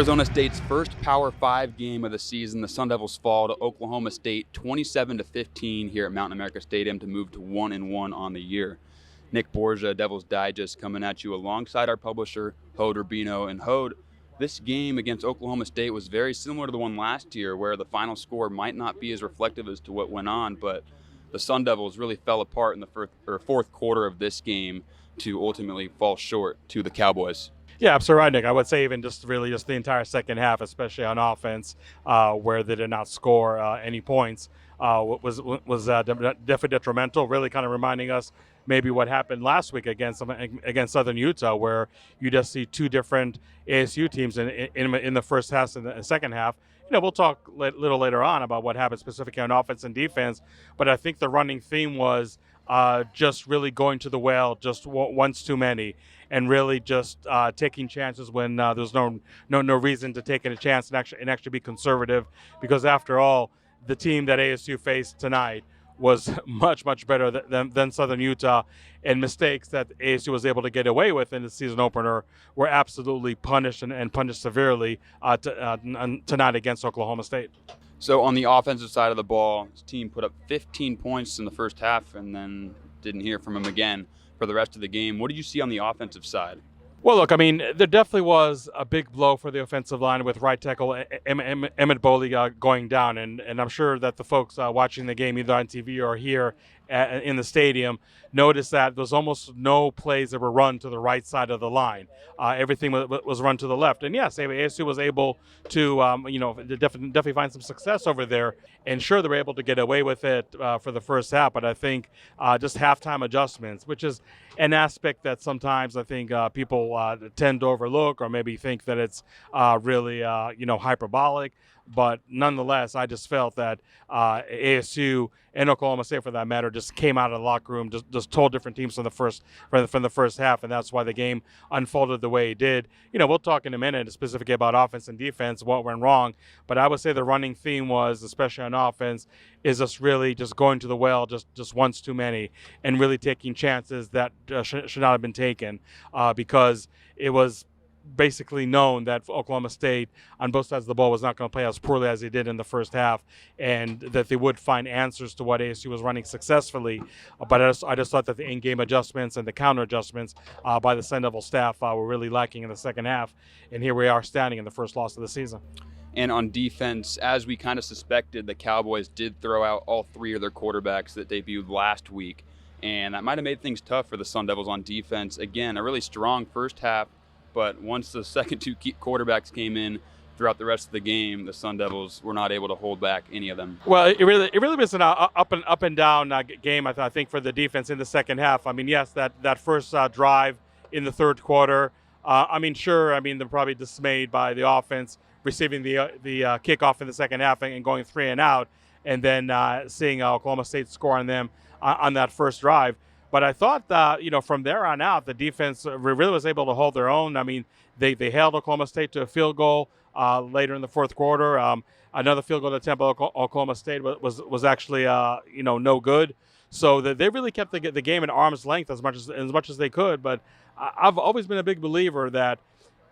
Arizona State's first Power 5 game of the season, the Sun Devils fall to Oklahoma State 27-15 here at Mountain America Stadium to move to 1-1 on the year. Nick Borgia, Devil's Digest, coming at you alongside our publisher, Hode Rubino. And Hode, this game against Oklahoma State was very similar to the one last year, where the final score might not be as reflective as to what went on, but the Sun Devils really fell apart in the fourth quarter of this game to ultimately fall short to the Cowboys. Yeah, absolutely right, Nick. I would say even just the entire second half, especially on offense, where they did not score any points, was definitely detrimental. Really, kind of reminding us maybe what happened last week against Southern Utah, where you just see two different ASU teams in the first half and the second half. You know, we'll talk a little later on about what happened specifically on offense and defense, but I think the running theme was just really going to the well just once too many, and really just taking chances when there's no reason to take a chance and actually be conservative, because after all, the team that ASU faced tonight was much better than Southern Utah, and mistakes that ASU was able to get away with in the season opener were absolutely punished and punished severely tonight against Oklahoma State. So on the offensive side of the ball, his team put up 15 points in the first half and then didn't hear from him again for the rest of the game. What did you see on the offensive side? Well, look, I mean, there definitely was a big blow for the offensive line with right tackle Emmett Boley going down, and I'm sure that the folks watching the game either on TV or here in the stadium noticed that there was almost no plays that were run to the right side of the line. Everything was run to the left. And yes, ASU was able to, definitely find some success over there. And sure, they were able to get away with it for the first half. But I think just halftime adjustments, which is an aspect that sometimes I think people tend to overlook, or maybe think that it's really, hyperbolic. But nonetheless, I just felt that ASU and Oklahoma State, for that matter, just came out of the locker room, just told different teams from the first half, and that's why the game unfolded the way it did. You know, we'll talk in a minute specifically about offense and defense, what went wrong. But I would say the running theme was, especially on offense, is just really just going to the well just once too many, and really taking chances that should not have been taken, because it was basically known that Oklahoma State on both sides of the ball was not going to play as poorly as they did in the first half, and that they would find answers to what ASU was running successfully. But I just thought that the in-game adjustments and the counter adjustments by the Sun Devil staff were really lacking in the second half, and here we are standing in the first loss of the season. And on defense, as we kind of suspected, the Cowboys did throw out all three of their quarterbacks that debuted last week, and that might have made things tough for the Sun Devils on defense. Again, a really strong first half, but once the second two quarterbacks came in throughout the rest of the game, the Sun Devils were not able to hold back any of them. Well, it really was an up and down game, I think, for the defense in the second half. I mean, yes, that first drive in the third quarter, they're probably dismayed by the offense receiving the kickoff in the second half and going 3 and out, and then seeing Oklahoma State score on them on that first drive. But I thought that, from there on out, the defense really was able to hold their own. I mean, they held Oklahoma State to a field goal later in the fourth quarter. Another field goal attempt by Oklahoma State was actually, no good. So they really kept the game at arm's length as much as they could. But I've always been a big believer that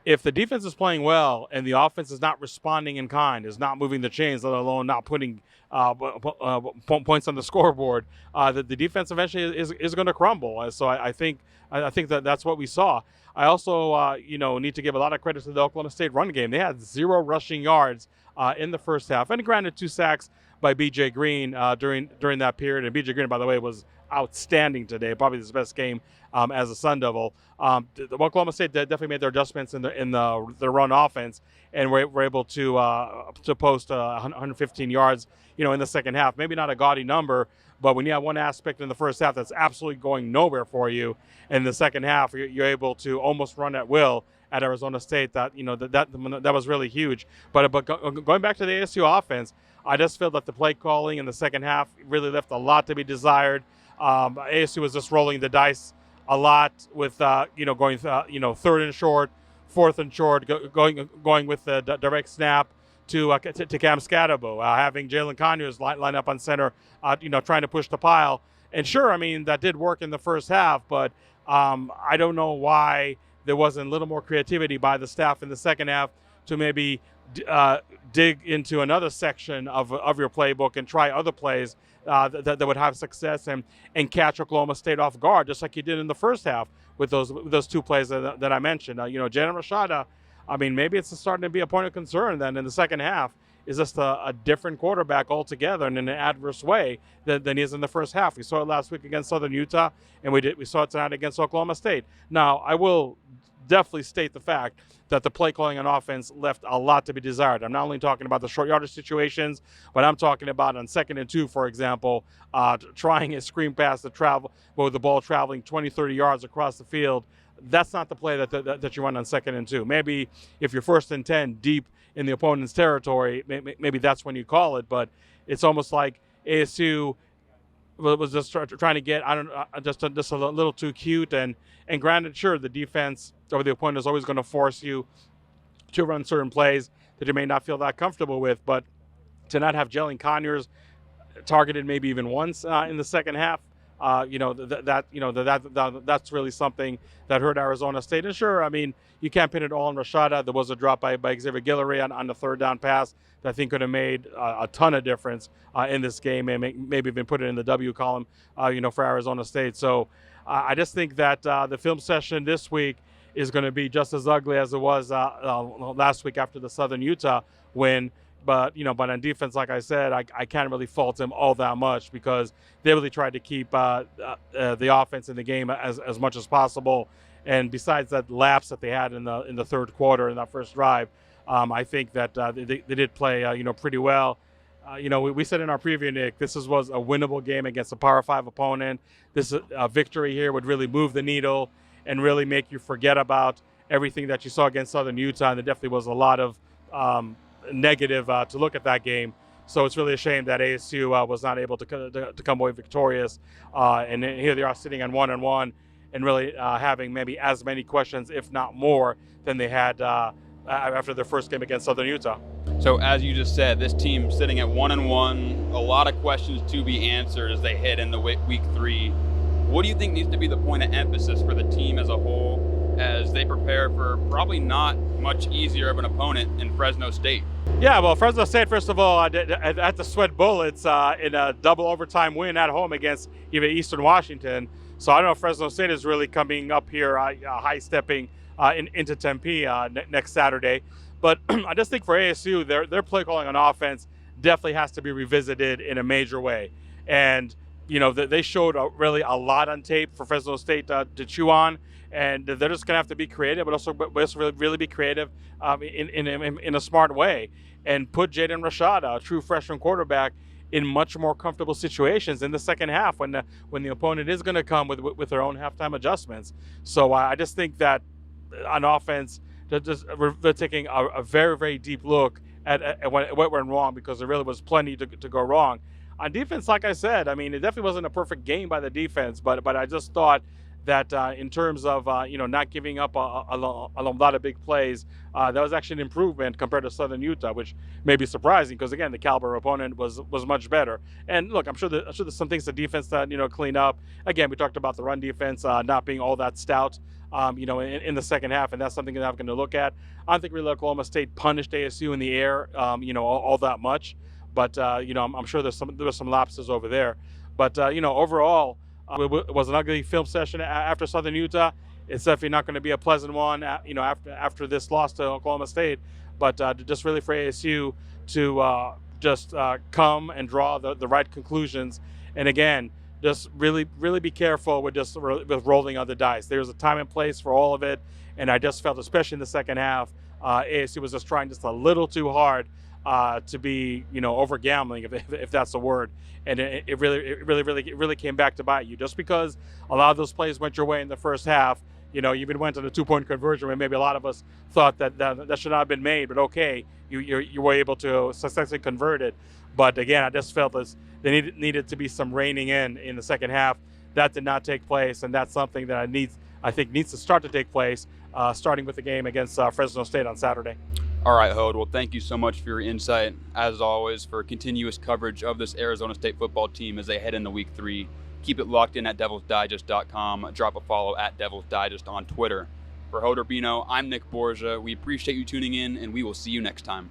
if the defense is playing well and the offense is not responding in kind, is not moving the chains, let alone not putting points on the scoreboard, that the defense eventually is going to crumble. So I think that's what we saw. I also need to give a lot of credit to the Oklahoma State run game. They had 0 rushing yards in the first half, and granted 2 sacks by B.J. Green during that period. And B.J. Green, by the way, was outstanding today, probably his best game as a Sun Devil. The Oklahoma State definitely made their adjustments in the run offense, and were able to post 115 yards, in the second half. Maybe not a gaudy number, but when you have one aspect in the first half that's absolutely going nowhere for you, in the second half you're able to almost run at will at Arizona State. That was really huge. But going back to the ASU offense, I just feel that the play calling in the second half really left a lot to be desired. ASU was just rolling the dice a lot with going third and short, fourth and short, going with the direct snap to Cam Scatterbo, having Jalen Conyers line up on center, trying to push the pile. And sure, I mean, that did work in the first half, but I don't know why there wasn't a little more creativity by the staff in the second half to maybe dig into another section of your playbook and try other plays that would have success and catch Oklahoma State off guard, just like you did in the first half with those two plays that I mentioned. Jaden Rashada, I mean, maybe it's starting to be a point of concern then in the second half. Is just a different quarterback altogether and in an adverse way than he is in the first half. We saw it last week against Southern Utah, and we saw it tonight against Oklahoma State. Now, I will definitely state the fact that the play calling on offense left a lot to be desired. I'm not only talking about the short yardage situations, but I'm talking about on 2nd and 2, for example, trying a screen pass to travel with the ball traveling 20, 30 yards across the field. That's not the play that you run on 2nd and 2. Maybe if you're 1st and 10 deep in the opponent's territory, maybe that's when you call it. But it's almost like ASU was just trying to get, just a little too cute. And granted, sure, the defense or the opponent is always going to force you to run certain plays that you may not feel that comfortable with. But to not have Jalen Conyers targeted maybe even once in the second half, that's really something that hurt Arizona State. And sure, I mean, you can't pin it all on Rashada. There was a drop by Xavier Guillory on the 3rd down pass that I think could have made a ton of difference in this game and maybe even put it in the W column, for Arizona State. So I just think that the film session this week is going to be just as ugly as it was last week after the Southern Utah win. But on defense, like I said, I can't really fault him all that much because they really tried to keep the offense in the game as much as possible. And besides that lapse that they had in the third quarter in that first drive, I think that they did play pretty well. We said in our preview, Nick, this was a winnable game against a Power 5 opponent. This victory here would really move the needle and really make you forget about everything that you saw against Southern Utah. And there definitely was a lot of negative to look at that game. So it's really a shame that ASU was not able to come away victorious. And here they are sitting on 1-1 and really having maybe as many questions, if not more, than they had after their first game against Southern Utah. So as you just said, this team sitting at 1-1, a lot of questions to be answered as they head into week 3. What do you think needs to be the point of emphasis for the team as a whole as they prepare for probably not much easier of an opponent in Fresno State? Yeah, well, Fresno State, first of all, had to sweat bullets in a double overtime win at home against even Eastern Washington. So I don't know if Fresno State is really coming up here high-stepping into Tempe next Saturday. But I just think for ASU, their play calling on offense definitely has to be revisited in a major way. And, they showed really a lot on tape for Fresno State to chew on. And they're just going to have to be creative, but also really be creative in a smart way and put Jaden Rashada, a true freshman quarterback, in much more comfortable situations in the second half when the opponent is going to come with their own halftime adjustments. So I just think that on offense, they're taking a very, very deep look at what went wrong because there really was plenty to go wrong. On defense, like I said, I mean, it definitely wasn't a perfect game by the defense, but I just thought that in terms of not giving up a lot of big plays, that was actually an improvement compared to Southern Utah, which may be surprising because again the caliber opponent was much better. And look, I'm sure there's some things the defense that clean up. Again, we talked about the run defense not being all that stout, in the second half, and that's something that I'm going to look at. I don't think really Oklahoma State punished ASU in the air, all that much, but I'm sure there was some lapses over there. But overall. It was an ugly film session after Southern Utah. It's definitely not going to be a pleasant one, after this loss to Oklahoma State. But just really for ASU to just come and draw the right conclusions. And again, just really, really be careful with with rolling of the dice. There's a time and place for all of it. And I just felt, especially in the second half, ASU was just trying just a little too hard to be, over gambling, if that's a word. And it really came back to bite you. Just because a lot of those plays went your way in the first half, you even went to the 2-point conversion where maybe a lot of us thought that should not have been made. But okay, you were able to successfully convert it. But again, I just felt there needed to be some reining in the second half. That did not take place, and that's something that I think needs to start to take place, starting with the game against Fresno State on Saturday. All right, Hode. Well, thank you so much for your insight, as always, for continuous coverage of this Arizona State football team as they head into week 3. Keep it locked in at DevilsDigest.com. Drop a follow at DevilsDigest on Twitter. For Hoder Bino, I'm Nick Borgia. We appreciate you tuning in, and we will see you next time.